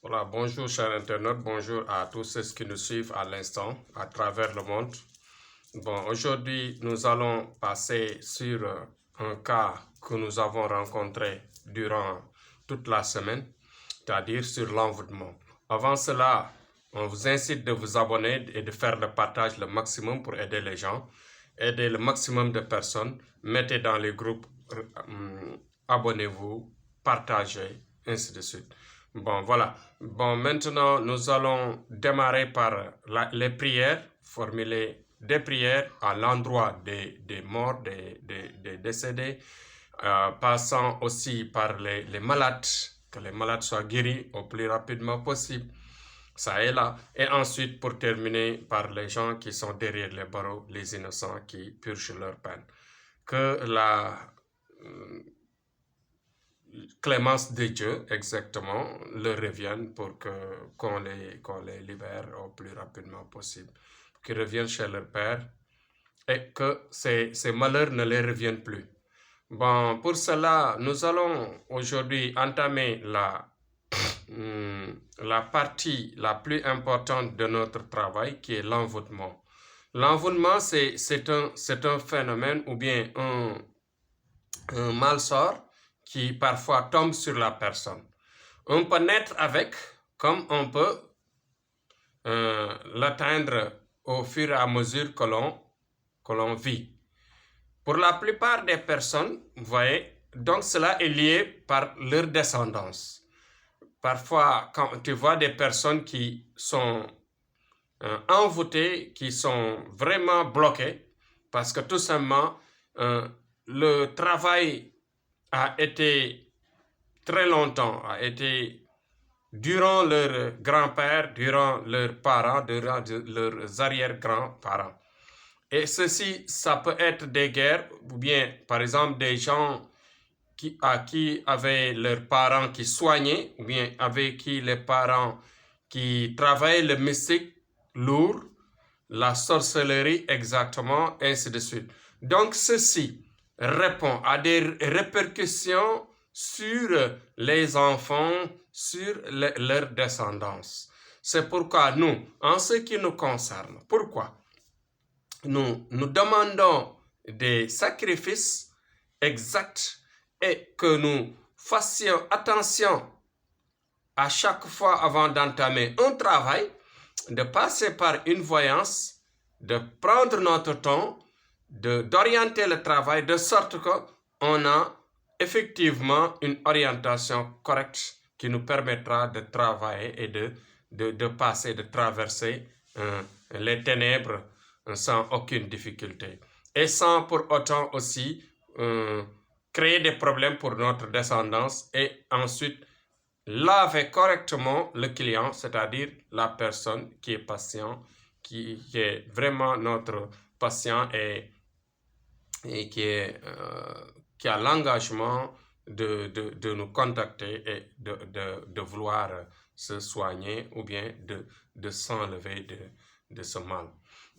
Voilà, bonjour chers internautes, bonjour à tous ceux qui nous suivent à l'instant à travers le monde. Bon, aujourd'hui, nous allons passer sur un cas que nous avons rencontré durant toute la semaine, c'est-à-dire sur l'envoûtement. Avant cela, on vous incite de vous abonner et de faire le partage le maximum pour aider les gens, aider le maximum de personnes, mettez dans les groupes, abonnez-vous, partagez, ainsi de suite. Bon, voilà. Bon, maintenant, nous allons démarrer par les prières, formuler des prières à l'endroit des morts, des décédés, passant aussi par les malades, que les malades soient guéris au plus rapidement possible. Ça est là. Et ensuite, pour terminer, par les gens qui sont derrière les barreaux, les innocents qui purgent leur peine. Que la clémence de Dieu, exactement, leur revienne pour qu'on les libère au plus rapidement possible. Qu'ils reviennent chez leur Père et que ces malheurs ne les reviennent plus. Bon, pour cela, nous allons aujourd'hui entamer la partie la plus importante de notre travail, qui est l'envoûtement. L'envoûtement, c'est un phénomène ou bien un malsort qui parfois tombe sur la personne. On peut naître avec, comme on peut l'atteindre au fur et à mesure que l'on vit. Pour la plupart des personnes, vous voyez, donc cela est lié par leur descendance. Parfois, quand tu vois des personnes qui sont envoûtées, qui sont vraiment bloquées, parce que tout simplement, le travail a été très longtemps, a été durant leurs grands-pères, durant leurs parents, durant leurs arrière-grands-parents. Et ceci, ça peut être des guerres, ou bien, par exemple, des gens qui avaient leurs parents qui soignaient, ou bien avec qui les parents qui travaillaient le mystique lourd, la sorcellerie exactement, ainsi de suite. Donc, ceci répond à des répercussions sur les enfants, sur leur descendance. C'est pourquoi nous, en ce qui nous concerne, pourquoi nous demandons des sacrifices exacts et que nous fassions attention à chaque fois avant d'entamer un travail, de passer par une voyance, de prendre notre temps, d'orienter le travail de sorte qu'on a effectivement une orientation correcte qui nous permettra de travailler et de passer, de traverser les ténèbres sans aucune difficulté. Et sans pour autant aussi créer des problèmes pour notre descendance et ensuite laver correctement le client, c'est-à-dire la personne qui est patient, qui est vraiment notre patient et qui a l'engagement de nous contacter et de vouloir se soigner ou bien de s'enlever de ce mal.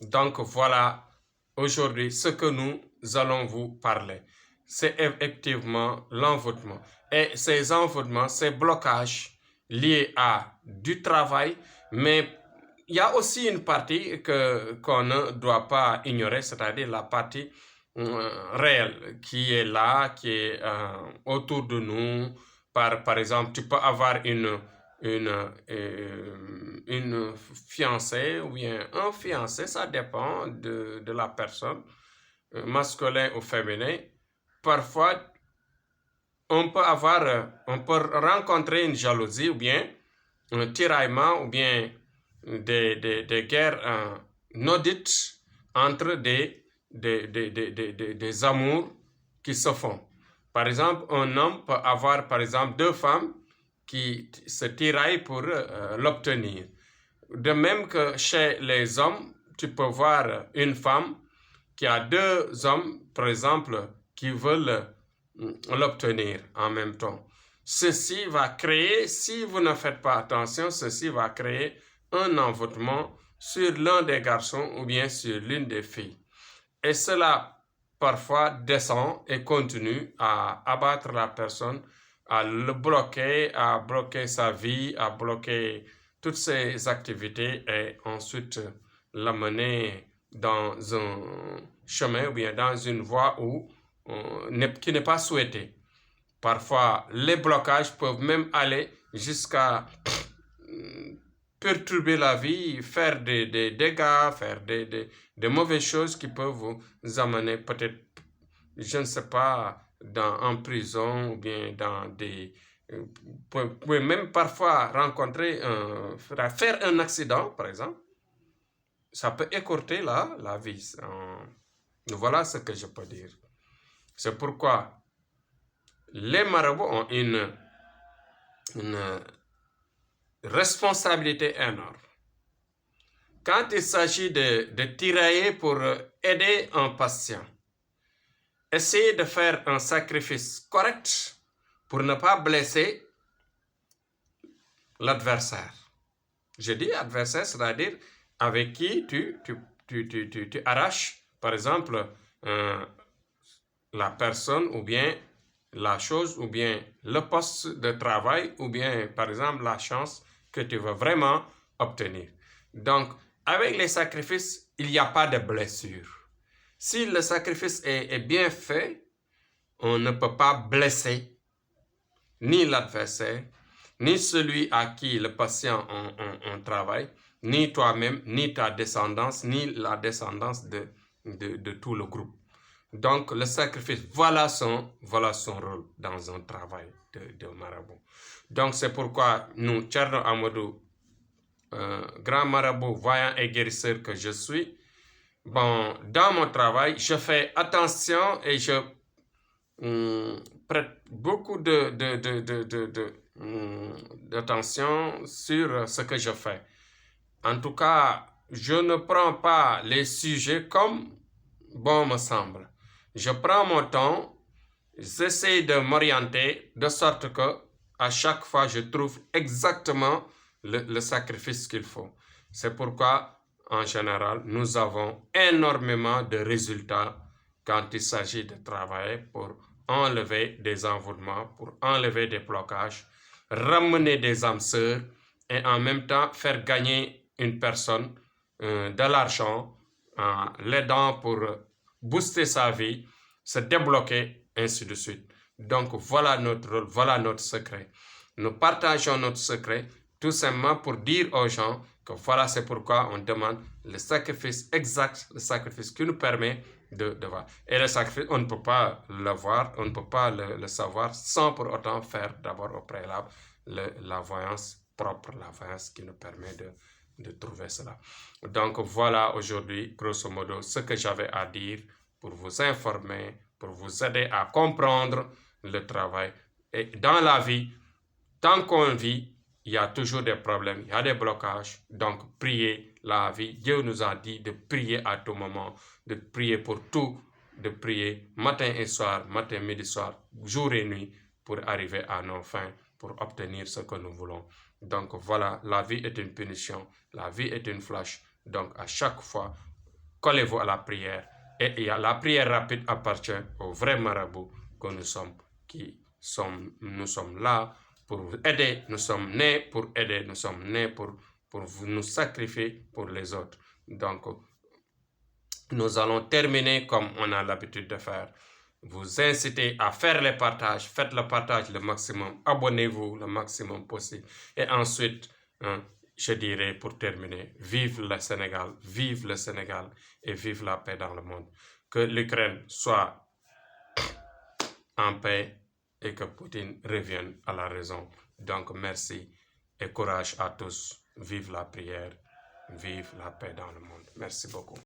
Donc voilà aujourd'hui ce que nous allons vous parler. C'est effectivement l'envoûtement. Et ces envoûtements, ces blocages liés à du travail, mais il y a aussi une partie qu'on ne doit pas ignorer, c'est-à-dire la partie réelle qui est là, qui est autour de nous. Par exemple, tu peux avoir une fiancée ou bien un fiancé, ça dépend de la personne, masculin ou féminin. Parfois, on peut rencontrer une jalousie ou bien un tiraillement ou bien des guerres non dites entre des amours qui se font. Par exemple, un homme peut avoir, par exemple, deux femmes qui se tiraillent pour l'obtenir. De même que chez les hommes, tu peux voir une femme qui a deux hommes, par exemple, qui veulent l'obtenir en même temps. Ceci va créer, si vous ne faites pas attention, ceci va créer un envoûtement sur l'un des garçons ou bien sur l'une des filles. Et cela, parfois, descend et continue à abattre la personne, à le bloquer, à bloquer sa vie, à bloquer toutes ses activités et ensuite l'amener dans un chemin ou bien dans une voie qui n'est pas souhaitée. Parfois, les blocages peuvent même aller jusqu'à perturber la vie, faire des dégâts, faire des mauvaises choses qui peuvent vous amener peut-être, je ne sais pas, en prison ou bien dans des... Vous pouvez même parfois rencontrer, faire un accident, par exemple. Ça peut écourter la vie. Voilà ce que je peux dire. C'est pourquoi les marabouts ont une responsabilité énorme. Quand il s'agit de tirailler pour aider un patient, essayez de faire un sacrifice correct pour ne pas blesser l'adversaire. Je dis adversaire, c'est-à-dire avec qui tu arraches, par exemple, la personne ou bien la chose ou bien le poste de travail ou bien, par exemple, la chance que tu veux vraiment obtenir. Donc, avec les sacrifices, il n'y a pas de blessure. Si le sacrifice est bien fait, on ne peut pas blesser ni l'adversaire, ni celui à qui le patient on travaille, ni toi-même, ni ta descendance, ni la descendance de tout le groupe. Donc, le sacrifice, voilà son rôle dans un travail de marabout. Donc, c'est pourquoi nous, Thierno Amadou, grand marabout, voyant et guérisseur que je suis, bon, dans mon travail, je fais attention et je prête beaucoup d'attention sur ce que je fais. En tout cas, je ne prends pas les sujets comme bon me semble. Je prends mon temps, j'essaie de m'orienter de sorte que à chaque fois je trouve exactement le sacrifice qu'il faut. C'est pourquoi, en général, nous avons énormément de résultats quand il s'agit de travailler pour enlever des envoûtements, pour enlever des blocages, ramener des âmes sœurs et en même temps faire gagner une personne de l'argent en l'aidant pour booster sa vie, se débloquer, ainsi de suite. Donc voilà notre rôle, voilà notre secret. Nous partageons notre secret tout simplement pour dire aux gens que voilà, c'est pourquoi on demande le sacrifice exact, le sacrifice qui nous permet de voir. Et le sacrifice, on ne peut pas le voir, on ne peut pas le savoir sans pour autant faire d'abord au préalable la voyance propre, la voyance qui nous permet de trouver cela. Donc voilà aujourd'hui, grosso modo, ce que j'avais à dire pour vous informer, pour vous aider à comprendre le travail. Et dans la vie, tant qu'on vit, il y a toujours des problèmes, il y a des blocages. Donc, priez la vie. Dieu nous a dit de prier à tout moment, de prier pour tout, de prier matin et soir, matin, midi, soir, jour et nuit, pour arriver à nos fins, pour obtenir ce que nous voulons. Donc, voilà, la vie est une punition, la vie est une flèche. Donc, à chaque fois, collez-vous à la prière. Et la prière rapide appartient aux vrais marabouts que nous sommes, nous sommes là pour vous aider, nous sommes nés pour aider, nous sommes nés pour nous sacrifier pour les autres. Donc, nous allons terminer comme on a l'habitude de faire. Vous incitez à faire les partages, faites le partage le maximum, abonnez-vous le maximum possible. Et ensuite, je dirais pour terminer, vive le Sénégal et vive la paix dans le monde. Que l'Ukraine soit en paix et que Poutine revienne à la raison. Donc merci et courage à tous. Vive la prière, vive la paix dans le monde. Merci beaucoup.